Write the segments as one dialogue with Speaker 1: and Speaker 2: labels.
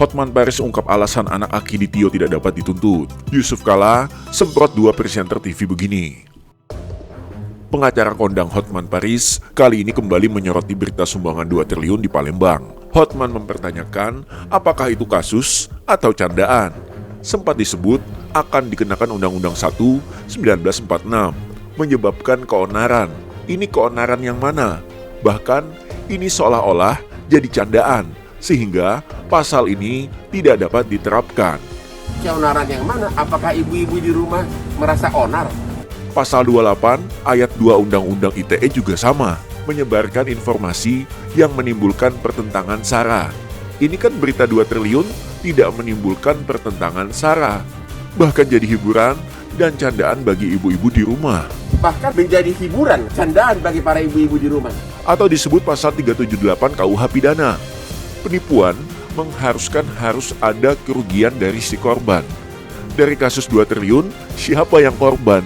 Speaker 1: Hotman Paris ungkap alasan anak Aki Ditio tidak dapat dituntut. Yusuf Kala semprot dua presenter TV begini. Pengacara kondang Hotman Paris kali ini kembali menyoroti berita sumbangan 2 triliun di Palembang. Hotman mempertanyakan apakah itu kasus atau candaan. Sempat disebut akan dikenakan Undang-Undang 1 1946, menyebabkan keonaran. Ini keonaran yang mana? Bahkan ini seolah-olah jadi candaan, sehingga pasal ini tidak dapat diterapkan.
Speaker 2: Keonaran yang mana? Apakah ibu-ibu di rumah merasa onar?
Speaker 1: Pasal 28 ayat 2 Undang-Undang ITE juga sama, menyebarkan informasi yang menimbulkan pertentangan sara. Ini kan berita 2 triliun tidak menimbulkan pertentangan sara, bahkan jadi hiburan dan candaan bagi ibu-ibu di rumah.
Speaker 2: Bahkan menjadi hiburan, candaan bagi para ibu-ibu di rumah.
Speaker 1: Atau disebut pasal 378 KUH Pidana. Penipuan mengharuskan harus ada kerugian dari si korban. Dari kasus 2 triliun, siapa yang korban?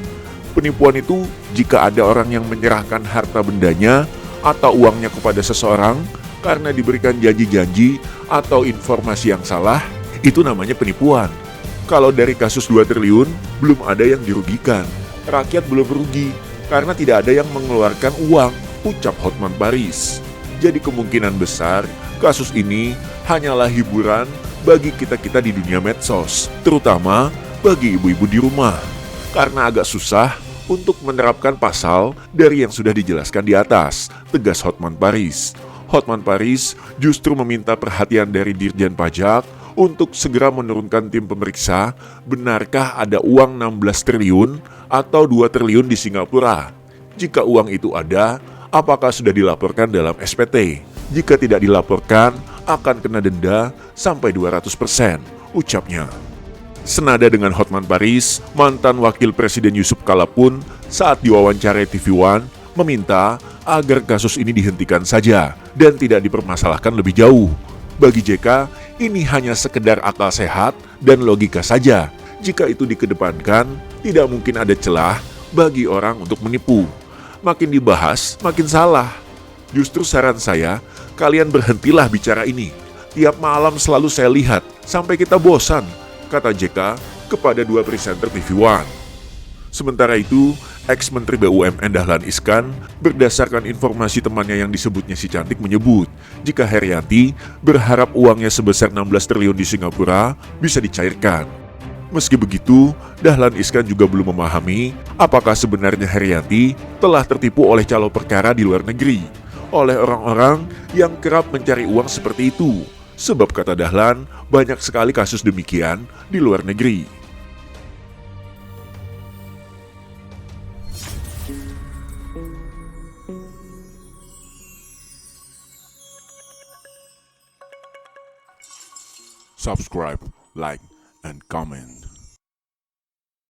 Speaker 1: Penipuan itu jika ada orang yang menyerahkan harta bendanya atau uangnya kepada seseorang karena diberikan janji-janji atau informasi yang salah, itu namanya penipuan. Kalau dari kasus 2 triliun, belum ada yang dirugikan. Rakyat belum rugi karena tidak ada yang mengeluarkan uang, ucap Hotman Paris. Jadi kemungkinan besar kasus ini hanyalah hiburan bagi kita-kita di dunia medsos, terutama bagi ibu-ibu di rumah. Karena agak susah untuk menerapkan pasal dari yang sudah dijelaskan di atas, tegas Hotman Paris. Hotman Paris justru meminta perhatian dari Dirjen Pajak untuk segera menurunkan tim pemeriksa benarkah ada uang 16 triliun atau 2 triliun di Singapura. Jika uang itu ada, apakah sudah dilaporkan dalam SPT? Jika tidak dilaporkan, akan kena denda sampai 200%, ucapnya. Senada dengan Hotman Paris, mantan Wakil Presiden Yusuf Kala pun saat diwawancarai TV One meminta agar kasus ini dihentikan saja dan tidak dipermasalahkan lebih jauh. Bagi JK, ini hanya sekedar akal sehat dan logika saja. Jika itu dikedepankan, tidak mungkin ada celah bagi orang untuk menipu. Makin dibahas, makin salah. Justru saran saya, kalian berhentilah bicara ini. Tiap malam selalu saya lihat, sampai kita bosan, kata JK kepada 2 presenter TV One. Sementara itu, ex-Menteri BUMN Dahlan Iskan berdasarkan informasi temannya yang disebutnya si cantik menyebut jika Herianti berharap uangnya sebesar 16 triliun di Singapura bisa dicairkan. Meski begitu, Dahlan Iskan juga belum memahami apakah sebenarnya Herianti telah tertipu oleh calo perkara di luar negeri, oleh orang-orang yang kerap mencari uang seperti itu. Sebab kata Dahlan, banyak sekali kasus demikian di luar negeri. Subscribe, like, and comment.